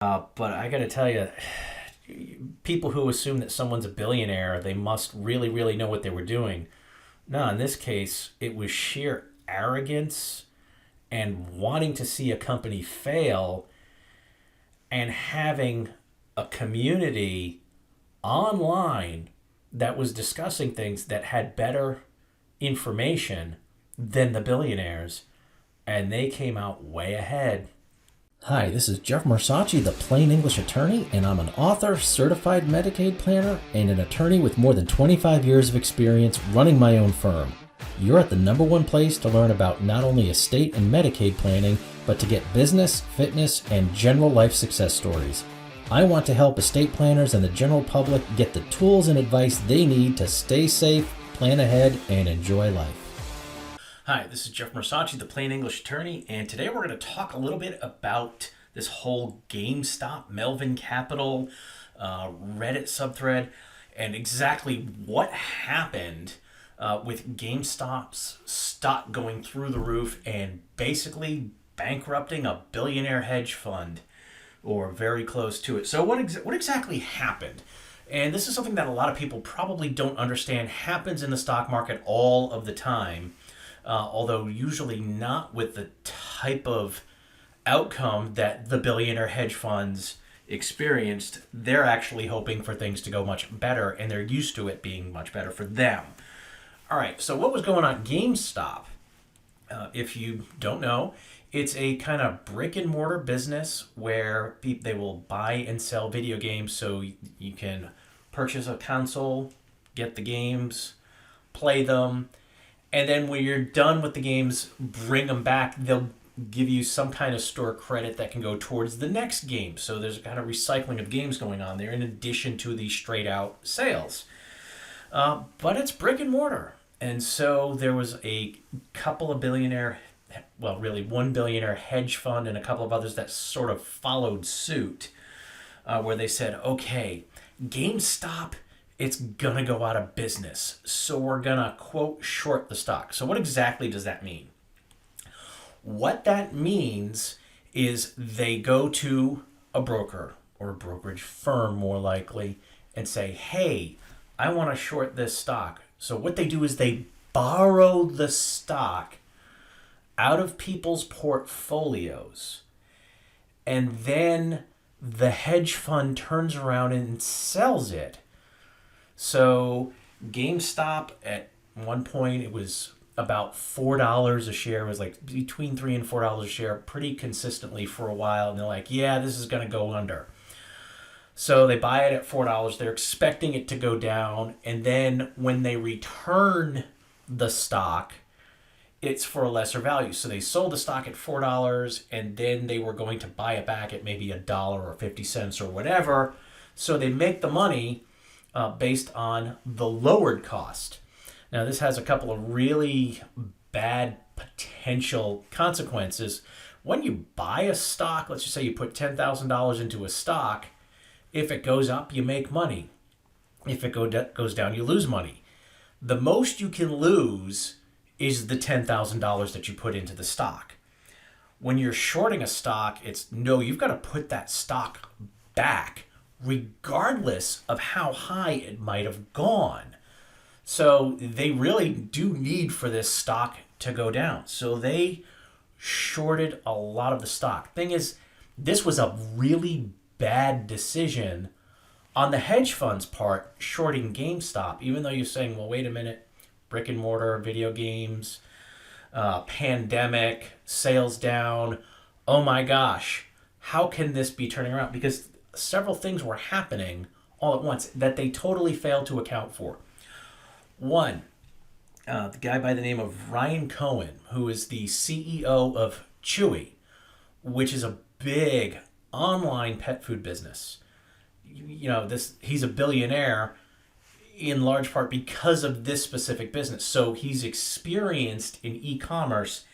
But I got to tell you, people who assume that someone's a billionaire, they must really, really know what they were doing. No, in this case, it was sheer arrogance and wanting to see a company fail and having a community online that was discussing things that had better information than the billionaires, and they came out way ahead. Hi, this is Jeff Marsachi, the Plain English Attorney, and I'm an author, certified Medicaid planner, and an attorney with more than 25 years of experience running my own firm. You're at the number one place to learn about not only estate and Medicaid planning, but to get business, fitness, and general life success stories. I want to help estate planners and the general public get the tools and advice they need to stay safe, plan ahead, and enjoy life. Hi, this is Jeff Marsachi, the Plain English Attorney, and today we're going to talk a little bit about this whole GameStop, Melvin Capital, Reddit subthread, and exactly what happened with GameStop's stock going through the roof and basically bankrupting a billionaire hedge fund, or very close to it. So what exactly happened? And this is something that a lot of people probably don't understand happens in the stock market all of the time. Although usually not with the type of outcome that the billionaire hedge funds experienced. They're actually hoping for things to go much better, and they're used to it being much better for them. All right, so what was going on at GameStop? If you don't know, it's a kind of brick and mortar business where they will buy and sell video games, so you can purchase a console, get the games, play them, and then when you're done with the games, bring them back. They'll give you some kind of store credit that can go towards the next game. So there's a kind of recycling of games going on there in addition to the straight out sales. But it's brick and mortar. And so there was a couple of really one billionaire hedge fund and a couple of others that sort of followed suit, where they said, okay, GameStop, it's going to go out of business. So we're going to, quote, short the stock. So what exactly does that mean? What that means is they go to a broker or a brokerage firm, more likely, and say, hey, I want to short this stock. So what they do is they borrow the stock out of people's portfolios, and then the hedge fund turns around and sells it. So GameStop, at one point, it was about $4 a share. It was like between $3 and $4 a share pretty consistently for a while. And they're like, yeah, this is going to go under. So they buy it at $4. They're expecting it to go down. And then when they return the stock, it's for a lesser value. So they sold the stock at $4, and then they were going to buy it back at maybe $1 or 50 cents or whatever. So they make the money based on the lowered cost. Now, this has a couple of really bad potential consequences. When you buy a stock, let's just say you put $10,000 into a stock, if it goes up, you make money. If it goes down, you lose money. The most you can lose is the $10,000 that you put into the stock. When you're shorting a stock, you've got to put that stock back regardless of how high it might have gone. So they really do need for this stock to go down. So they shorted a lot of the stock. Thing is, this was a really bad decision on the hedge fund's part, shorting GameStop, even though you're saying, well, wait a minute, brick and mortar, video games, pandemic, sales down. Oh my gosh, how can this be turning around? Because several things were happening all at once that they totally failed to account for. One, the guy by the name of Ryan Cohen, who is the CEO of Chewy, which is a big online pet food business. He's a billionaire in large part because of this specific business. So he's experienced in e-commerce.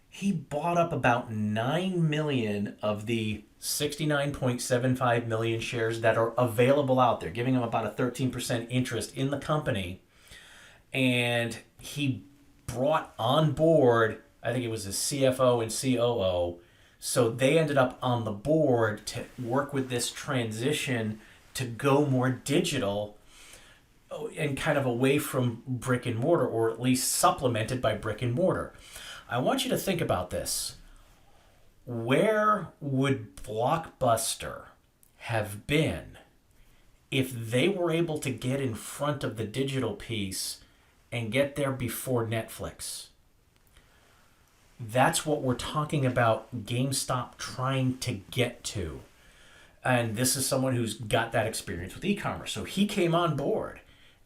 He bought up about 9 million of the 69.75 million shares that are available out there, giving him about a 13% interest in the company. And he brought on board, I think it was his CFO and COO, So they ended up on the board to work with this transition to go more digital and kind of away from brick and mortar, or at least supplemented by brick and mortar. I want you to think about this. Where would Blockbuster have been if they were able to get in front of the digital piece and get there before Netflix? That's what we're talking about GameStop trying to get to. And this is someone who's got that experience with e-commerce. So he came on board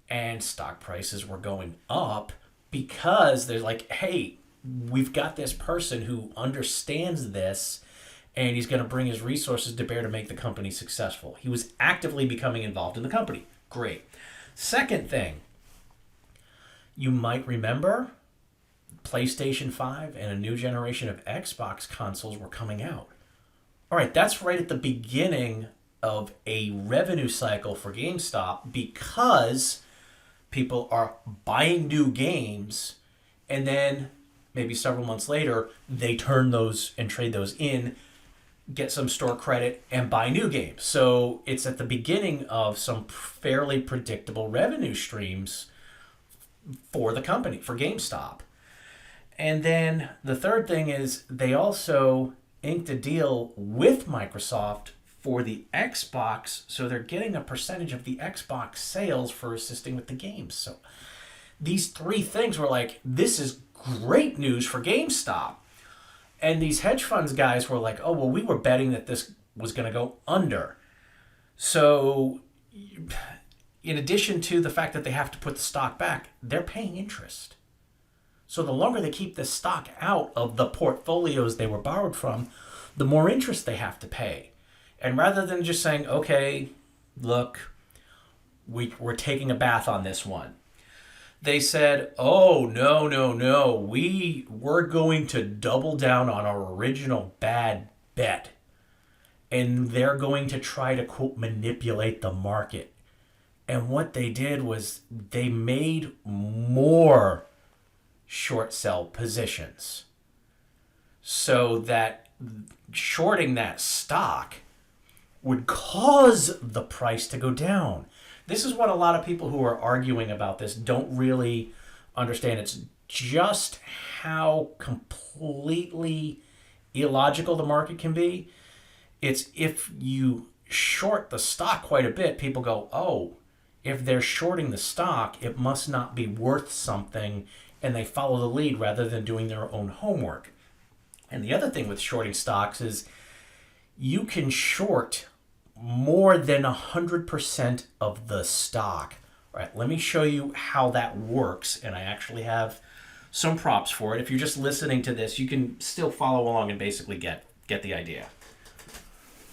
and stock prices were going up because they're like, hey, we've got this person who understands this and he's going to bring his resources to bear to make the company successful. He was actively becoming involved in the company. Great. Second thing, you might remember PlayStation 5 and a new generation of Xbox consoles were coming out. All right, that's right at the beginning of a revenue cycle for GameStop because people are buying new games and then maybe several months later they turn those and trade those in, get some store credit, and buy new games. So it's at the beginning of some fairly predictable revenue streams for the company, for GameStop. And then the third thing is they also inked a deal with Microsoft for the Xbox, so they're getting a percentage of the Xbox sales for assisting with the games. So these three things were like, this is great news for GameStop. And these hedge funds guys were like, oh, well, we were betting that this was going to go under. So in addition to the fact that they have to put the stock back, they're paying interest. So the longer they keep this stock out of the portfolios they were borrowed from, the more interest they have to pay. And rather than just saying, okay, look, we're taking a bath on this one, they said, oh, no, we're going to double down on our original bad bet. And they're going to try to, quote, manipulate the market. And what they did was they made more short sell positions so that shorting that stock would cause the price to go down. This is what a lot of people who are arguing about this don't really understand. It's just how completely illogical the market can be. It's if you short the stock quite a bit, people go, oh, if they're shorting the stock, it must not be worth something, and they follow the lead rather than doing their own homework. And the other thing with shorting stocks is you can short more than 100% of the stock. All right, let me show you how that works, and I actually have some props for it. If you're just listening to this, you can still follow along and basically get the idea.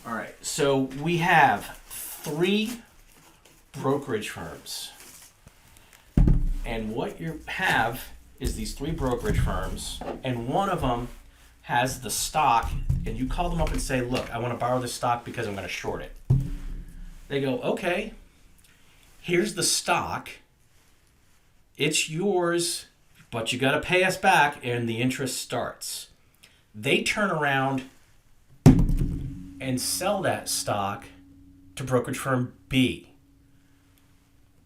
All right, so we have 3 brokerage firms. And what you have is these 3 brokerage firms, and one of them has the stock, and you call them up and say, look, I want to borrow this stock because I'm going to short it. They go, okay, here's the stock. It's yours, but you got to pay us back, and the interest starts. They turn around and sell that stock to brokerage firm B.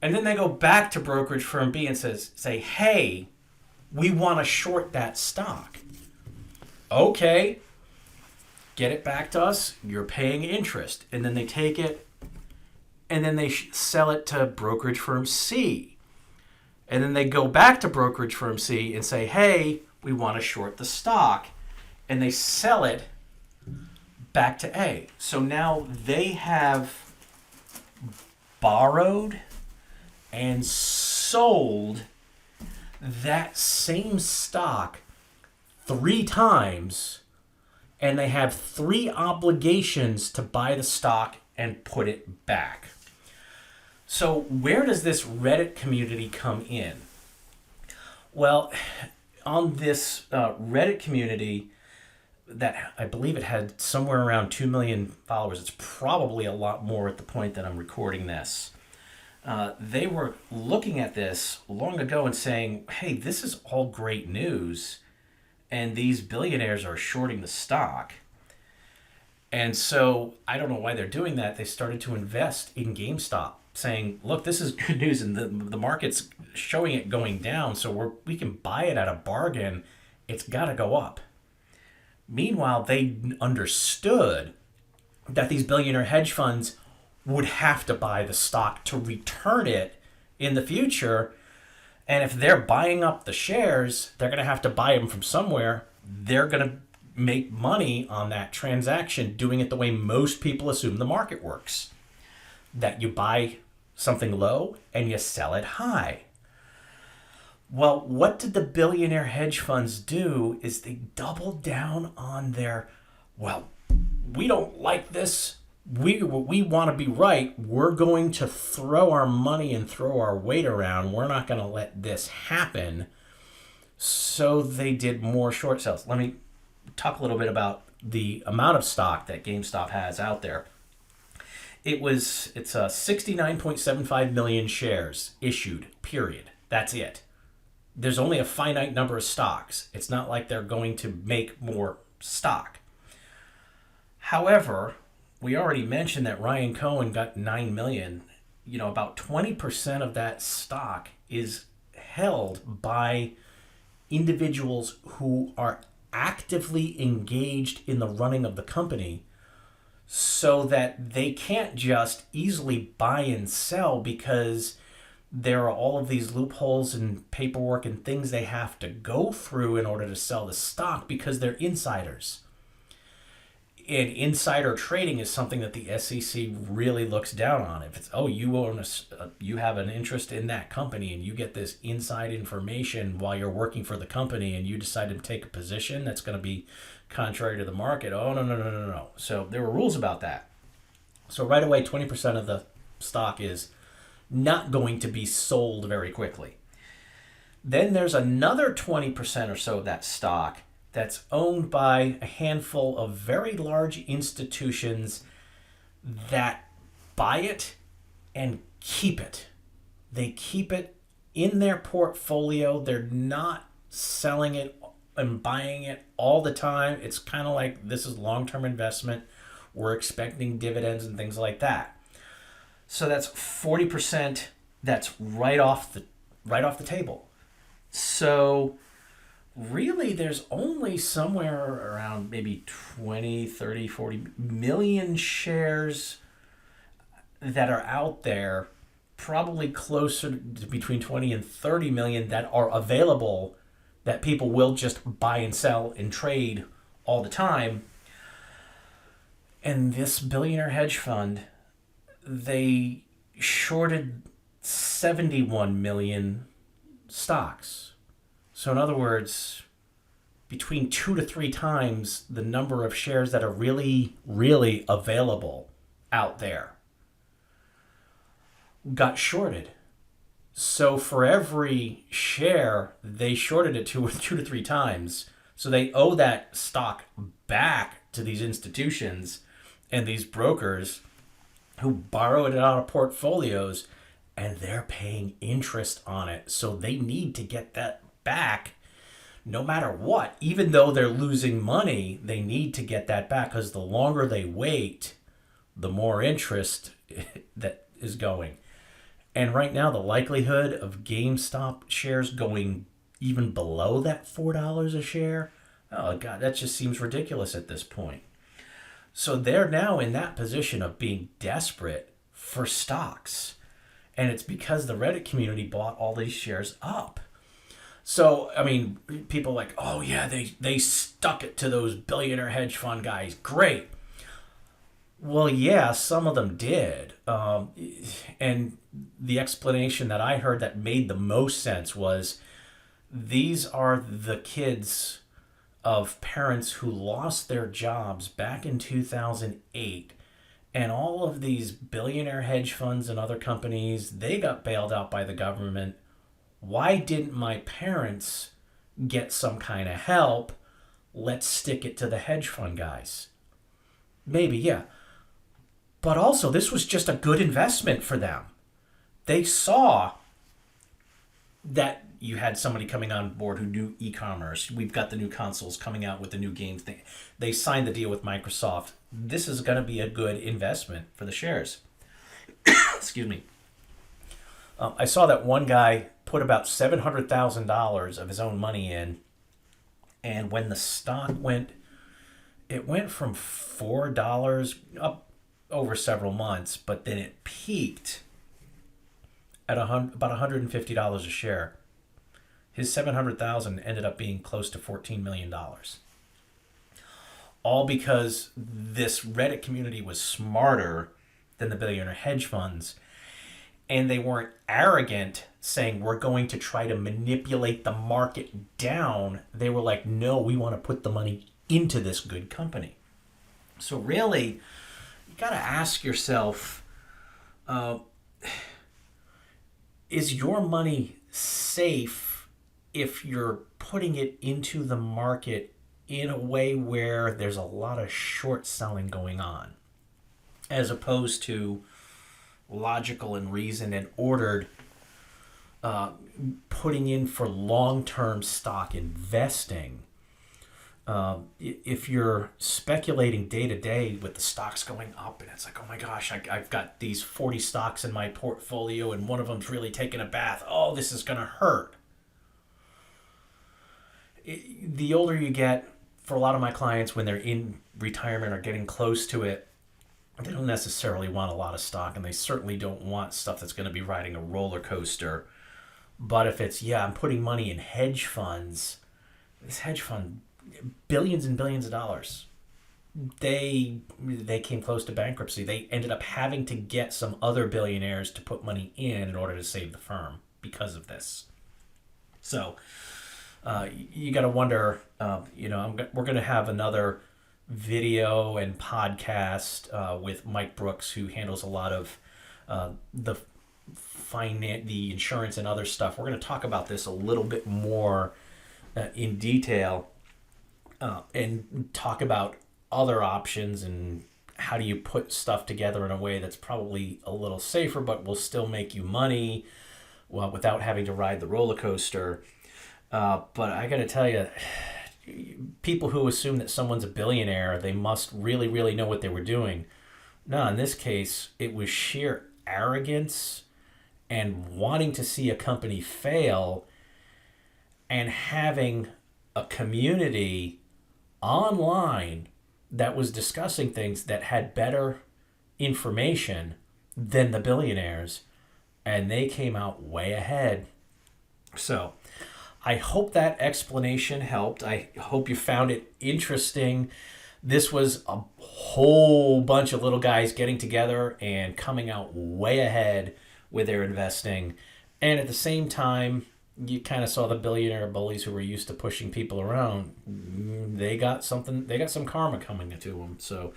And then they go back to brokerage firm B and say, hey, we want to short that stock. Okay, get it back to us. You're paying interest. And then they take it and then they sell it to brokerage firm C. And then they go back to brokerage firm C and say, hey, we want to short the stock. And they sell it back to A. So now they have borrowed and sold that same stock 3 times, and they have 3 obligations to buy the stock and put it back. So where does this Reddit community come in? Well, on this Reddit community that I believe it had somewhere around 2 million followers, it's probably a lot more at the point that I'm recording this. They were looking at this long ago and saying, hey, this is all great news, and these billionaires are shorting the stock. And so I don't know why they're doing that. They started to invest in GameStop, saying, "Look, this is good news, and the market's showing it going down, so we can buy it at a bargain. It's got to go up." Meanwhile, they understood that these billionaire hedge funds would have to buy the stock to return it in the future. And if they're buying up the shares, they're going to have to buy them from somewhere. They're going to make money on that transaction, doing it the way most people assume the market works. That you buy something low and you sell it high. Well, what did the billionaire hedge funds do is they doubled down on their, well, we don't like this. We want to be right. We're going to throw our money and throw our weight around. We're not going to let this happen. So they did more short sales. Let me talk a little bit about the amount of stock that GameStop has out there. It's 69.75 million shares issued, period. That's it. There's only a finite number of stocks. It's not like they're going to make more stock. However, we already mentioned that Ryan Cohen got 9 million. About 20% of that stock is held by individuals who are actively engaged in the running of the company, so that they can't just easily buy and sell because there are all of these loopholes and paperwork and things they have to go through in order to sell the stock, because they're insiders. And insider trading is something that the SEC really looks down on. If it's, you have an interest in that company and you get this inside information while you're working for the company and you decide to take a position that's going to be contrary to the market. Oh, no. So there were rules about that. So right away, 20% of the stock is not going to be sold very quickly. Then there's another 20% or so of that stock that's owned by a handful of very large institutions that buy it and keep it. They keep it in their portfolio. They're not selling it and buying it all the time. It's kind of like, this is long-term investment. We're expecting dividends and things like that. So that's 40% that's right off the table. So really, there's only somewhere around maybe 20, 30, 40 million shares that are out there, probably closer to between 20 and 30 million that are available, that people will just buy and sell and trade all the time. And this billionaire hedge fund, they shorted 71 million stocks. So in other words, between 2 to 3 times the number of shares that are really, really available out there got shorted. So for every share, they shorted it 2 to 3 times. So they owe that stock back to these institutions and these brokers who borrowed it out of portfolios, and they're paying interest on it. So they need to get that back no matter what. Even though they're losing money, they need to get that back, because the longer they wait, the more interest that is going. And right now, the likelihood of GameStop shares going even below that $4 a share, oh God, that just seems ridiculous at this point. So they're now in that position of being desperate for stocks. And it's because the Reddit community bought all these shares up. So, I mean, people are like, oh yeah, they stuck it to those billionaire hedge fund guys. Great. Well, yeah, some of them did. And the explanation that I heard that made the most sense was, these are the kids of parents who lost their jobs back in 2008. And all of these billionaire hedge funds and other companies, they got bailed out by the government. Why didn't my parents get some kind of help? Let's stick it to the hedge fund guys. Maybe, yeah. But also, this was just a good investment for them. They saw that, you had somebody coming on board who knew e-commerce. We've got the new consoles coming out with the new games thing. They signed the deal with Microsoft. This is going to be a good investment for the shares. Excuse me. I saw that one guy put about $700,000 of his own money in, and when the stock it went from $4 up over several months, but then it peaked at about $150 a share. His $700,000 ended up being close to $14 million. All because this Reddit community was smarter than the billionaire hedge funds, and they weren't arrogant saying we're going to try to manipulate the market down. They were like, no, we want to put the money into this good company. So really, you got to ask yourself, is your money safe if you're putting it into the market in a way where there's a lot of short selling going on, as opposed to logical and reasoned and ordered putting in for long-term stock investing? If you're speculating day to day with the stocks going up and it's like, oh my gosh, I've got these 40 stocks in my portfolio and one of them's really taking a bath. Oh, this is going to hurt. The older you get, for a lot of my clients, when they're in retirement or getting close to it, they don't necessarily want a lot of stock, and they certainly don't want stuff that's going to be riding a roller coaster. But if it's, I'm putting money in hedge funds, this hedge fund, billions and billions of dollars, they came close to bankruptcy. They ended up having to get some other billionaires to put money in order to save the firm because of this. So you got to wonder, we're going to have another video and podcast with Mike Brooks, who handles a lot of the insurance and other stuff. We're going to talk about this a little bit more in detail and talk about other options and how do you put stuff together in a way that's probably a little safer but will still make you money, without having to ride the roller coaster. But I got to tell you, people who assume that someone's a billionaire, they must really, really know what they were doing. No, in this case, it was sheer arrogance and wanting to see a company fail, and having a community online that was discussing things that had better information than the billionaires, and they came out way ahead. So I hope that explanation helped. I hope you found it interesting. This was a whole bunch of little guys getting together and coming out way ahead with their investing. And at the same time, you kind of saw the billionaire bullies who were used to pushing people around. They got some karma coming to them. So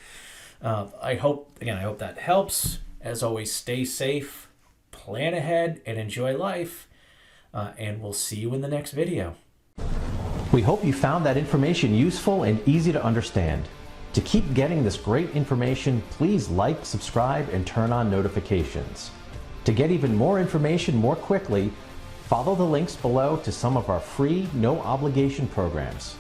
I hope that helps. As always, stay safe, plan ahead, and enjoy life. And we'll see you in the next video. We hope you found that information useful and easy to understand. To keep getting this great information, please like, subscribe, and turn on notifications. To get even more information more quickly, follow the links below to some of our free, no obligation programs.